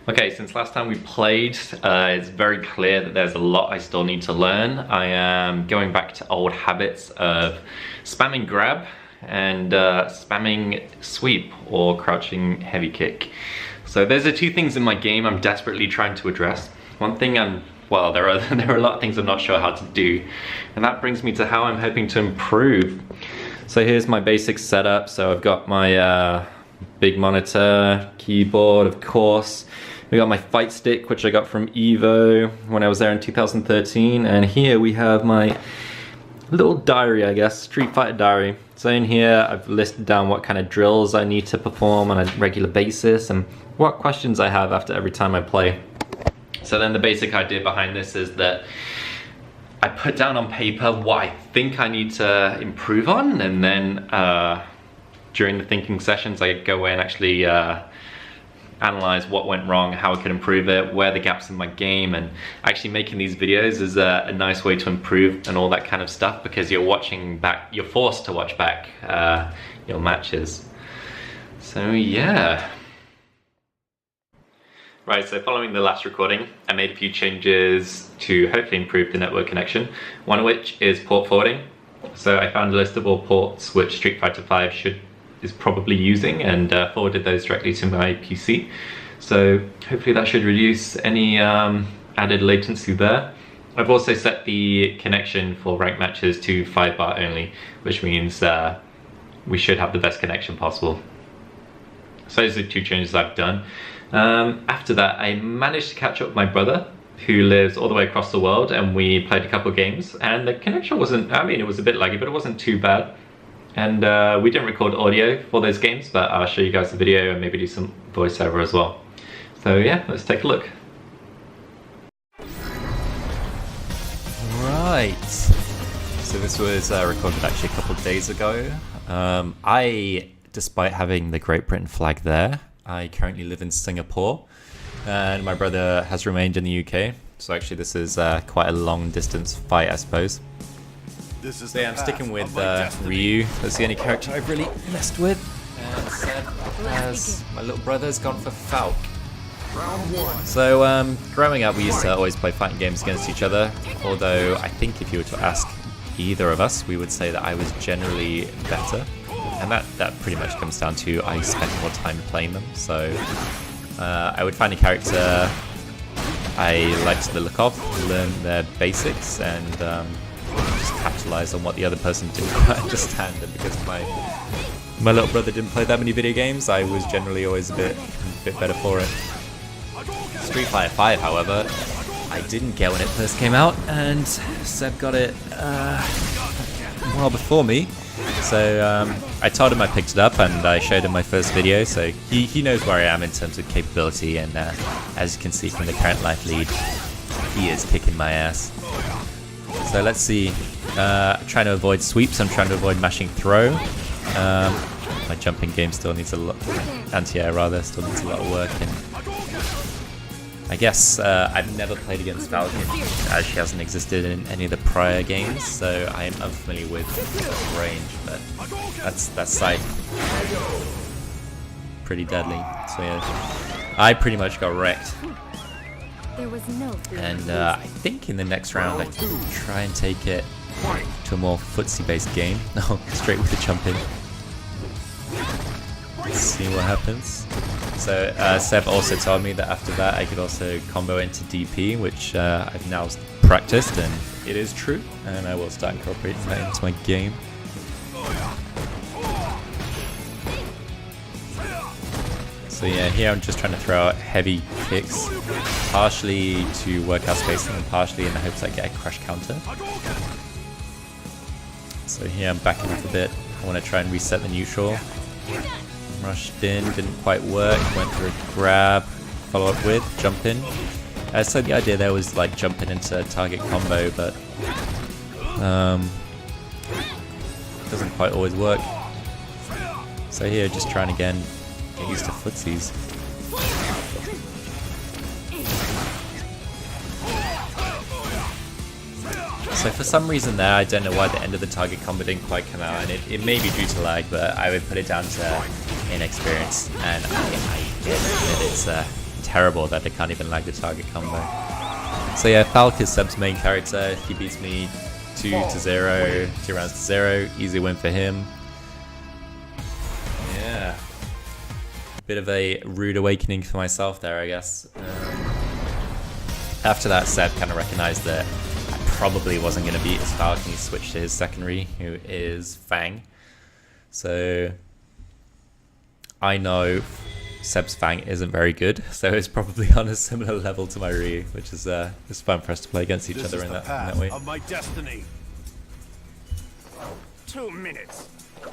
Okay, since last time we played, it's very clear that there's a lot I still need to learn. I am going back to old habits of spamming grab and spamming sweep or crouching heavy kick. So those are two things in my game I'm desperately trying to address. One thing well, there are a lot of things I'm not sure how to do, and that brings me to how I'm hoping to improve. So here's my basic setup. So I've got my big monitor, keyboard, of course. We got my fight stick, which I got from Evo when I was there in 2013. And here we have my little diary, I guess, Street Fighter diary. So in here, I've listed down what kind of drills I need to perform on a regular basis and what questions I have after every time I play. So then the basic idea behind this is that I put down on paper what I think I need to improve on, and then during the thinking sessions, I go away and actually analyze what went wrong, how I could improve it, where the gaps in my game, and actually making these videos is a nice way to improve and all that kind of stuff, because you're watching back, you're forced to watch back your matches. So yeah. Right, so following the last recording, I made a few changes to hopefully improve the network connection, one of which is port forwarding. So I found a list of all ports which Street Fighter V is probably using and forwarded those directly to my PC. So hopefully that should reduce any added latency there. I've also set the connection for ranked matches to 5 bar only, which means we should have the best connection possible. So those are the two changes I've done. After that, I managed to catch up with my brother, who lives all the way across the world, and we played a couple games, and the connection wasn't, I mean, it was a bit laggy, but it wasn't too bad. And we didn't record audio for those games, but I'll show you guys the video and maybe do some voiceover as well. So yeah, let's take a look. Right, so this was recorded actually a couple of days ago. Despite having the Great Britain flag there, I currently live in Singapore, and my brother has remained in the UK. So actually this is quite a long distance fight, I suppose. So yeah, I'm sticking with Ryu. That's the only character I've really messed with. And Seb, as my little brother's gone for Falke. So growing up, we used to always play fighting games against each other. Although I think if you were to ask either of us, we would say that I was generally better. And that pretty much comes down to I spent more time playing them. So I would find a character I liked the look of, learn their basics, and just capitalize on what the other person didn't quite understand. And because my little brother didn't play that many video games, I was generally always a bit better for it. Street Fighter V, however, I didn't get when it first came out, and Seb got it a while before me. So I told him I picked it up, and I showed him my first video, so he knows where I am in terms of capability, and as you can see from the current life lead, he is kicking my ass. So let's see, trying to avoid sweeps, I'm trying to avoid mashing throw. My jumping game still needs a lot, anti-air rather, still needs a lot of work, and I guess I've never played against Falcon, as she hasn't existed in any of the prior games, so I am unfamiliar with range, but that's side pretty deadly. So yeah, I pretty much got wrecked. And I think in the next round I can try and take it to a more footsie-based game. No, straight with the jump in. Let's see what happens. So Seb also told me that after that I could also combo into DP, which I've now practiced, and it is true, and I will start incorporating that into my game. So yeah, here I'm just trying to throw out heavy kicks, partially to work out spacing and partially in the hopes I get a crush counter. So here I'm backing up a bit. I want to try and reset the neutral. Rushed in, didn't quite work, went for a grab, follow up with, jump in. So the idea there was like jumping into target combo, but doesn't quite always work. So here, just trying again, get used to footsies. So for some reason there, I don't know why the end of the target combo didn't quite come out, and it may be due to lag, but I would put it down to inexperience, and I get that it's terrible that they can't even lag the target combo. So yeah, Falke is Seb's main character. He beats me 2-0, 2 rounds to 0. Easy win for him. Yeah. Bit of a rude awakening for myself there, I guess. After that, Seb kind of recognized that I probably wasn't going to beat his Falke, and he switched to his secondary, who is F.A.N.G. So I know Seb's F.A.N.G isn't very good, so it's probably on a similar level to my Ryu, which is it's fun for us to play against each other in that way. Of my destiny. 2 minutes.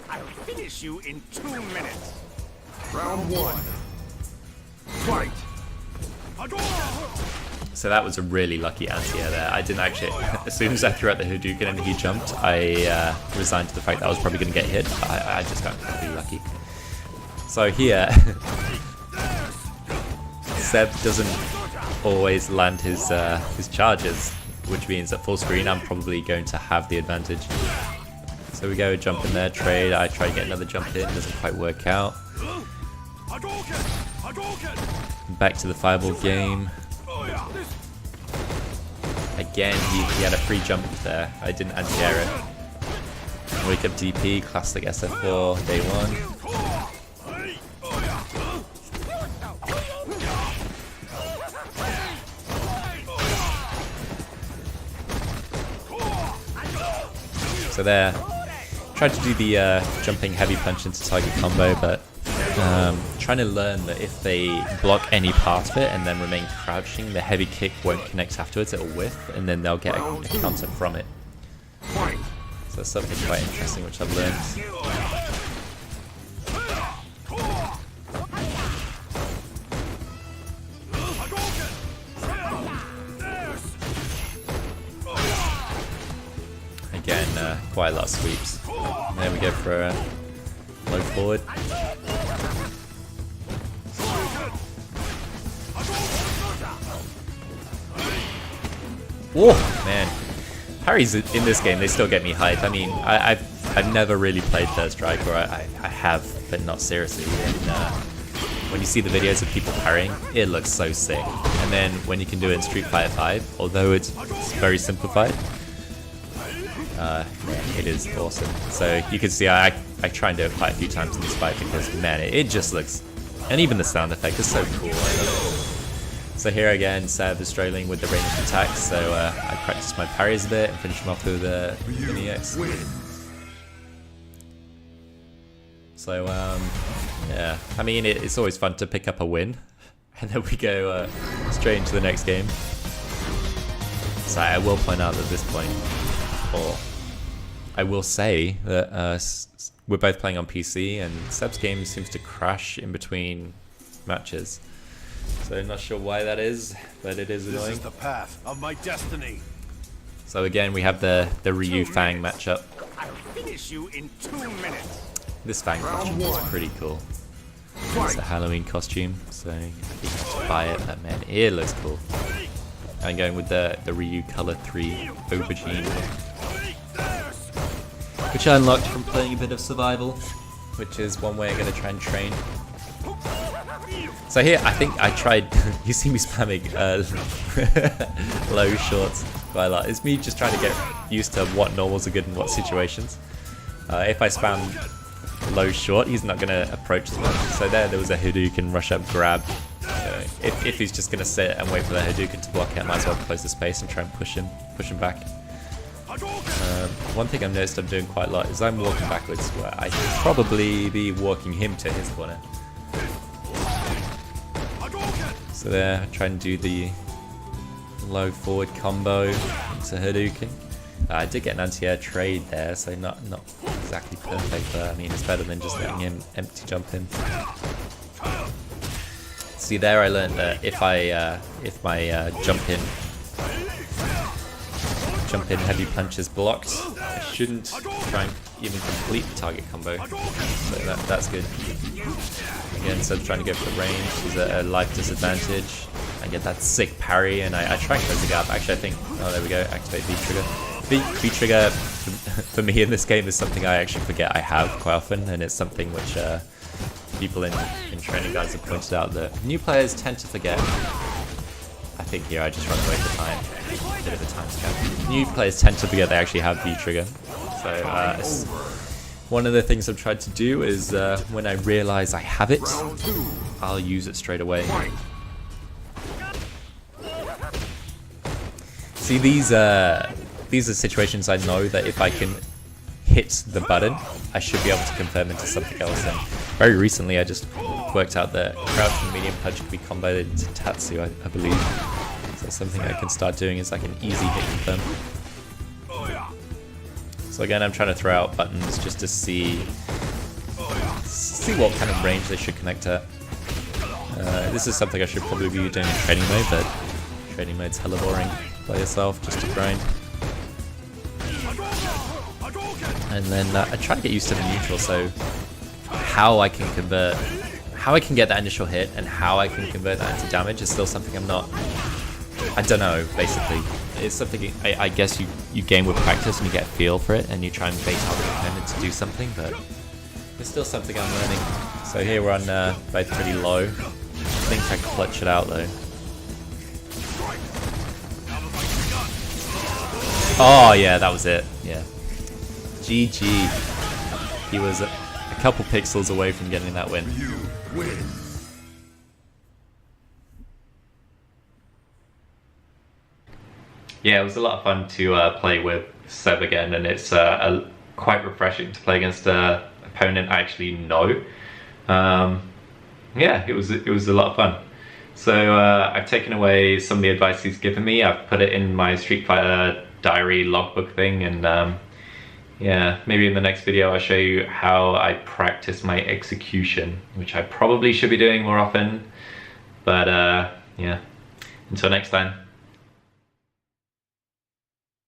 I'll finish you in 2 minutes. Round 1. Fight. So that was a really lucky anti-air there. I didn't actually, as soon as I threw out the Hadouken and he jumped, I resigned to the fact that I was probably going to get hit. I just got really lucky. So here, Seb doesn't always land his charges, which means at full screen I'm probably going to have the advantage. So we go jump in there, trade, I try to get another jump in, doesn't quite work out. Back to the fireball game. Again, he had a free jump there, I didn't anti-air it. Wake up DP, classic SF4, day 1. So there, tried to do the jumping heavy punch into target combo, but trying to learn that if they block any part of it and then remain crouching, the heavy kick won't connect afterwards, it'll whiff, and then they'll get a counter from it. So that's something quite interesting which I've learned. Again, quite a lot of sweeps. And there we go for a low forward. Whoa, man. Parries in this game, they still get me hyped. I mean, I've never really played Third Strike, or I have, but not seriously. And when you see the videos of people parrying, it looks so sick. And then when you can do it in Street Fighter 5, although it's very simplified, it is awesome. So you can see I try and do it quite a few times in this fight because, man, it just looks, and even the sound effect is so cool. I love it. So here again, Seb is struggling with the range of attacks, so I practiced my parries a bit and finished him off with the mini X. So yeah, I mean, it's always fun to pick up a win, and then we go straight into the next game. So I will point out at this point, or I will say that we're both playing on PC, and Seb's game seems to crash in between matches. So I'm not sure why that is, but it is annoying. This is the path of my destiny. So again, we have the Ryu F.A.N.G matchup. I'll finish you in 2 minutes. This F.A.N.G costume is pretty cool. It's a Halloween costume, so you have to buy it. But man, it looks cool. I'm going with the Ryu Color 3 Aubergine, which I unlocked from playing a bit of Survival, which is one way I'm going to try and train. So here, I think I tried, you see me spamming low shorts quite a lot. It's me just trying to get used to what normals are good in what situations. If I spam low short, he's not going to approach as much. So there was a Hadouken rush up grab. If he's just going to sit and wait for the Hadouken to block it, I might as well close the space and try and push him back. One thing I've noticed I'm doing quite a lot is I'm walking backwards, where I should probably be walking him to his corner. So there, I try and do the low forward combo into Hadouken. I did get an anti-air trade there, so not exactly perfect, but I mean it's better than just letting him empty jump in. See there, I learned that if my jump in heavy punch is blocked, I shouldn't try and even complete the target combo. So that's good. Again, so I'm trying to go for the range. There's a life disadvantage. I get that sick parry, and I try and close the gap. Actually, I think, oh, there we go, activate V-trigger. V-trigger, for me in this game, is something I actually forget I have quite often, and it's something which people in training guides have pointed out that new players tend to forget. I think here I just run away for time. Bit of a time scam. New players tend to forget they actually have V trigger. So one of the things I've tried to do is when I realize I have it, I'll use it straight away. See, these are situations I know that if I can hit the button, I should be able to convert into something else. And very recently I just worked out that crouch and medium punch can be comboed into Tatsu, I believe. So that's something I can start doing is like an easy hit confirm. So again, I'm trying to throw out buttons just to see what kind of range they should connect at. This is something I should probably be doing in training mode, but training mode's hella boring by yourself just to grind. And then I try to get used to the neutral, so how I can get that initial hit and how I can convert that into damage is still something I don't know, basically. It's something I guess you gain with practice and you get a feel for it and you try and bait out the opponent to do something, but it's still something I'm learning. So here we're on both pretty low. I think I clutch it out though. Oh yeah, that was it, yeah. GG. He was a couple pixels away from getting that win. Yeah, it was a lot of fun to play with Seb again, and it's quite refreshing to play against an opponent I actually know. Yeah, it was a lot of fun. So I've taken away some of the advice he's given me. I've put it in my Street Fighter diary logbook thing, and yeah, maybe in the next video I'll show you how I practice my execution, which I probably should be doing more often. But yeah, until next time.